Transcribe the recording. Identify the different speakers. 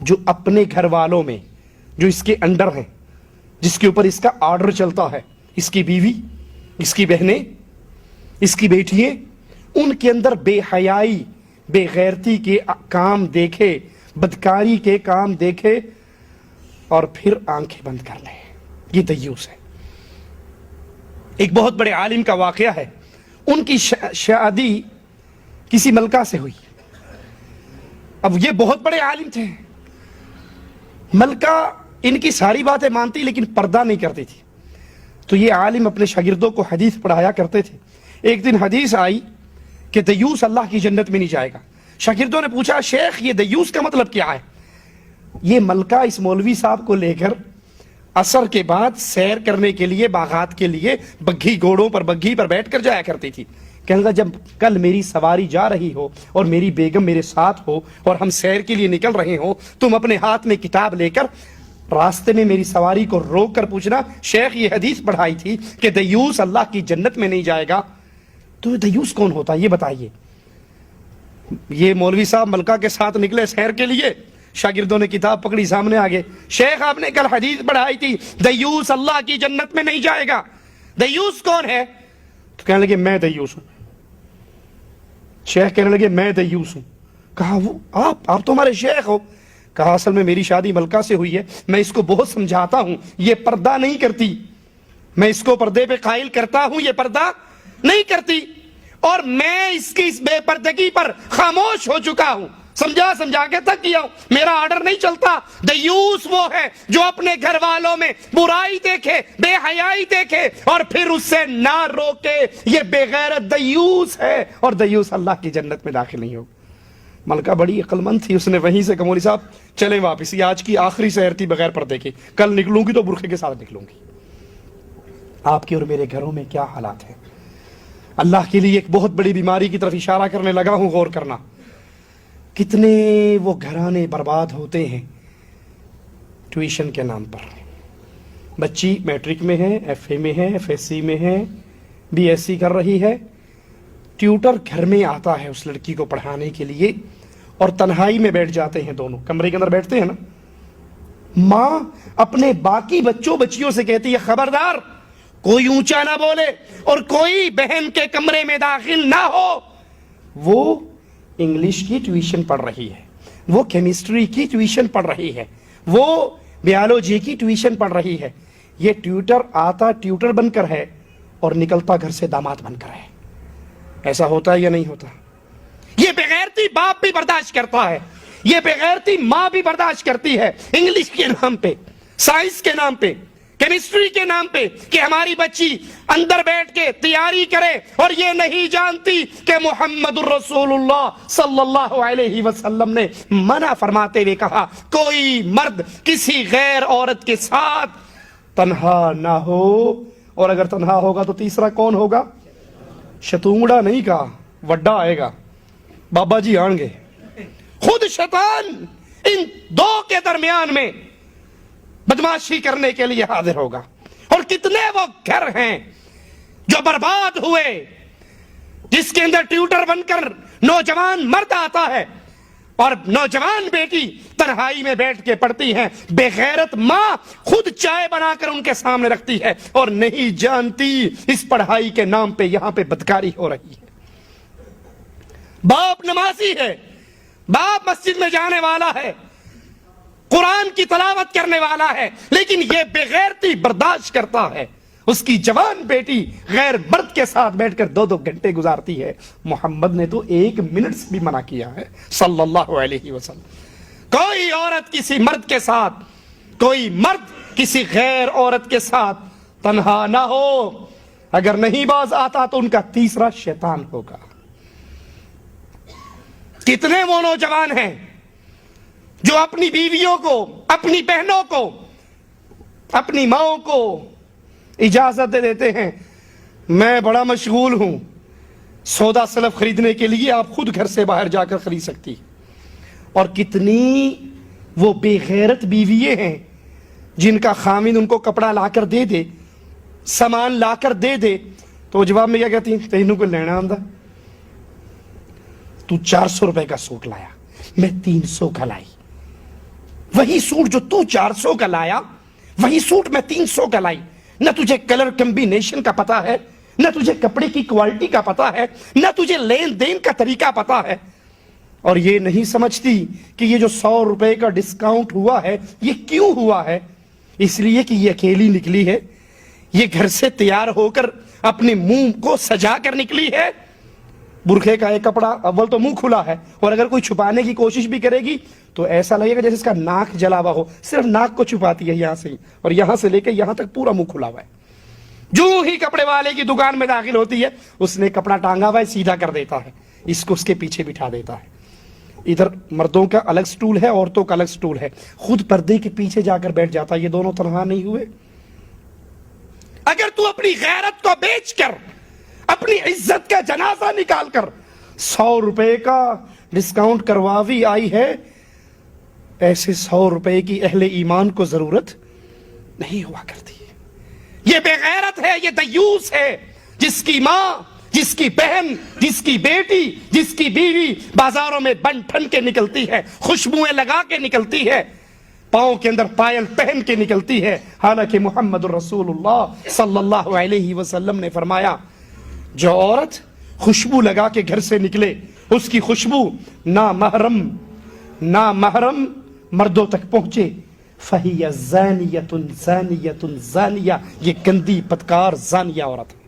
Speaker 1: جو اپنے گھر والوں میں جو اس کے انڈر ہیں، جس کے اوپر اس کا آرڈر چلتا ہے، اس کی بیوی، اس کی بہنیں، اس کی بیٹیاں، ان کے اندر بے حیائی، بے غیرتی کے کام دیکھے، بدکاری کے کام دیکھے اور پھر آنکھیں بند کر لیں، یہ دیوس ہے۔ ایک بہت بڑے عالم کا واقعہ ہے، ان کی شادی کسی ملکہ سے ہوئی۔ اب یہ بہت بڑے عالم تھے، ملکہ ان کی ساری باتیں مانتی لیکن پردہ نہیں کرتی تھی۔ تو یہ عالم اپنے شاگردوں کو حدیث پڑھایا کرتے تھے۔ ایک دن حدیث آئی کہ دیوس اللہ کی جنت میں نہیں جائے گا۔ شاگردوں نے پوچھا شیخ یہ دیوس کا مطلب کیا ہے؟ یہ ملکہ اس مولوی صاحب کو لے کر عصر کے بعد سیر کرنے کے لیے، باغات کے لیے بگھی گھوڑوں پر، بگھی پر بیٹھ کر جایا کرتی تھی۔ کہنے لگا جب کل میری سواری جا رہی ہو اور میری بیگم میرے ساتھ ہو اور ہم سیر کے لیے نکل رہے ہو، تم اپنے ہاتھ میں کتاب لے کر راستے میں میری سواری کو روک کر پوچھنا شیخ یہ حدیث پڑھائی تھی کہ دیوس اللہ کی جنت میں نہیں جائے گا، تو دیوس کون ہوتا ہے یہ بتائیے۔ یہ مولوی صاحب ملکہ کے ساتھ نکلے سیر کے لیے، شاگردوں نے کتاب پکڑی، سامنے آگے، شیخ آپ نے کل حدیث پڑھائی تھی دیوس اللہ کی جنت میں نہیں جائے گا، دیوس کون ہے؟ تو کہنے لگے میں دیوس ہوں۔ شیخ کہنے لگے میں دیوس ہوں۔ کہا وہ آپ تو ہمارے شیخ ہو۔ کہا اصل میں میری شادی ملکہ سے ہوئی ہے، میں اس کو بہت سمجھاتا ہوں، یہ پردہ نہیں کرتی، میں اس کو پردے پہ قائل کرتا ہوں، یہ پردہ نہیں کرتی، اور میں اس کی اس بے پردگی پر خاموش ہو چکا ہوں، سمجھا کے تھک گیا ہوں، میرا آرڈر نہیں چلتا۔ دیوس وہ ہے جو اپنے گھر والوں میں برائی دیکھے، بے حیائی دیکھے اور پھر اس سے نہ روکے، یہ بے غیرت دیوس ہے، اور دیوس اللہ کی جنت میں داخل نہیں ہوگا۔ ملکہ بڑی عقل مند تھی، اس نے وہیں سے کہا مولوی صاحب چلیں واپس، یہ آج کی آخری سیر تھی بغیر پردے کی، کل نکلوں گی تو برقعے کے ساتھ نکلوں گی۔ آپ کے اور میرے گھروں میں کیا حالات ہیں؟ اللہ کے لیے ایک بہت بڑی بیماری کی طرف اشارہ کرنے لگا ہوں، غور کرنا۔ کتنے وہ گھرانے برباد ہوتے ہیں ٹیوشن کے نام پر۔ بچی میٹرک میں ہے، ایف اے میں ہے، ایف ایس سی میں ہے، بی ایس سی کر رہی ہے، ٹیوٹر گھر میں آتا ہے اس لڑکی کو پڑھانے کے لیے، اور تنہائی میں بیٹھ جاتے ہیں، دونوں کمرے کے اندر بیٹھتے ہیں نا۔ ماں اپنے باقی بچوں بچیوں سے کہتی ہے خبردار کوئی اونچا نہ بولے اور کوئی بہن کے کمرے میں داخل نہ ہو۔ وہ انگلش کی ٹیوشن پڑھ رہی ہے، وہ کیمسٹری کی ٹیوشن پڑھ رہی ہے، وہ بیالوجی کی ٹیوشن پڑھ رہی ہے۔ یہ ٹیوٹر آتا ٹیوٹر بن کر ہے اور نکلتا گھر سے داماد بن کر ہے۔ ایسا ہوتا ہے یا نہیں ہوتا؟ یہ بغیرتی باپ بھی برداشت کرتا ہے، یہ بغیرتی ماں بھی برداشت کرتی ہے، انگلش کے نام پہ، سائنس کے نام پہ، کیمسٹری کے نام پہ، کہ ہماری بچی اندر بیٹھ کے تیاری کرے اور یہ نہیں جانتی کہ محمد الرسول اللہ صلی اللہ علیہ وسلم نے منع فرماتے ہوئے کہا کوئی مرد کسی غیر عورت کے ساتھ تنہا نہ ہو، اور اگر تنہا ہوگا تو تیسرا کون ہوگا؟ شتونگڑا نہیں کہا، وڈا آئے گا، بابا جی آن گے، خود شیطان ان دو کے درمیان میں بدماشی کرنے کے لیے حاضر ہوگا۔ اور کتنے وہ گھر ہیں جو برباد ہوئے، جس کے اندر ٹیوٹر بن کر نوجوان مرد آتا ہے اور نوجوان بیٹی تنہائی میں بیٹھ کے پڑھتی ہے، بے غیرت ماں خود چائے بنا کر ان کے سامنے رکھتی ہے اور نہیں جانتی اس پڑھائی کے نام پہ یہاں پہ بدکاری ہو رہی ہے۔ باپ نمازی ہے، باپ مسجد میں جانے والا ہے، قرآن کی تلاوت کرنے والا ہے، لیکن یہ بے غیرتی برداشت کرتا ہے، اس کی جوان بیٹی غیر مرد کے ساتھ بیٹھ کر 2 گھنٹے گزارتی ہے۔ محمد نے تو 1 منٹ بھی منع کیا ہے صلی اللہ علیہ وسلم۔ کوئی عورت کسی مرد کے ساتھ، کوئی مرد کسی غیر عورت کے ساتھ تنہا نہ ہو، اگر نہیں باز آتا تو ان کا تیسرا شیطان ہوگا۔ کتنے وہ نوجوان ہیں جو اپنی بیویوں کو، اپنی بہنوں کو، اپنی ماؤں کو اجازت دے دیتے ہیں میں بڑا مشغول ہوں، سودا سلف خریدنے کے لیے آپ خود گھر سے باہر جا کر خرید سکتی۔ اور کتنی وہ بے غیرت بیوییں ہیں جن کا خامن ان کو کپڑا لا کر دے دے، سامان لا کر دے دے، تو جواب میں کیا کہتی ہیں؟ تینوں کو لینا آندہ، تو 400 روپے کا سوٹ لایا، میں 300 کا لائی، وہی سوٹ جو تو 400 کا لایا وہی سوٹ میں 300 کا لائی. نہ تجھے کلر کمبینیشن کا پتا ہے, نہ تجھے کپڑے کی کوالٹی کا پتا ہے, نہ تجھے لین دین کا طریقہ پتا ہے, اور یہ نہیں سمجھتی کہ یہ جو 100 روپے کا ڈسکاؤنٹ ہوا ہے یہ کیوں ہوا ہے. اس لیے کہ یہ اکیلی نکلی ہے, یہ گھر سے تیار ہو کر اپنے منہ کو سجا کر نکلی ہے. برقعے کا ایک کپڑا اول تو منہ کھلا ہے, اور اگر کوئی چھپانے کی کوشش بھی کرے گی تو ایسا لگے گا جیسے اس کا ناک جلا ہوا ہو, صرف ناک کو چھپاتی ہے یہاں سے ہی, اور یہاں سے لے کے یہاں تک پورا منہ کھلا ہوا ہے. جو ہی کپڑے والے کی دکان میں داخل ہوتی ہے اس نے کپڑا ٹانگا ہوا ہے سیدھا کر دیتا ہے, اس کو اس کے پیچھے بٹھا دیتا ہے. ادھر مردوں کا الگ سٹول ہے, عورتوں کا الگ سٹول ہے, خود پردے کے پیچھے جا کر بیٹھ جاتا ہے. یہ دونوں تنہا نہیں ہوئے. اگر تو اپنی غیرت کو بیچ کر اپنی عزت کا جنازہ نکال کر 100 روپے کا ڈسکاؤنٹ کرواوی آئی ہے, ایسے 100 روپے کی اہل ایمان کو ضرورت نہیں ہوا کرتی. یہ بے غیرت ہے, یہ دیوس ہے, جس کی ماں, جس کی بہن, جس کی بیٹی, جس کی بیوی بازاروں میں بن ٹھن کے نکلتی ہے, خوشبوئیں لگا کے نکلتی ہے, پاؤں کے اندر پائل پہن کے نکلتی ہے. حالانکہ محمد الرسول اللہ صلی اللہ علیہ وسلم نے فرمایا جو عورت خوشبو لگا کے گھر سے نکلے اس کی خوشبو نامحرم مردوں تک پہنچے, فہی زانیۃ زانیۃ زانیہ, یہ گندی بدکار زانیہ عورت ہے.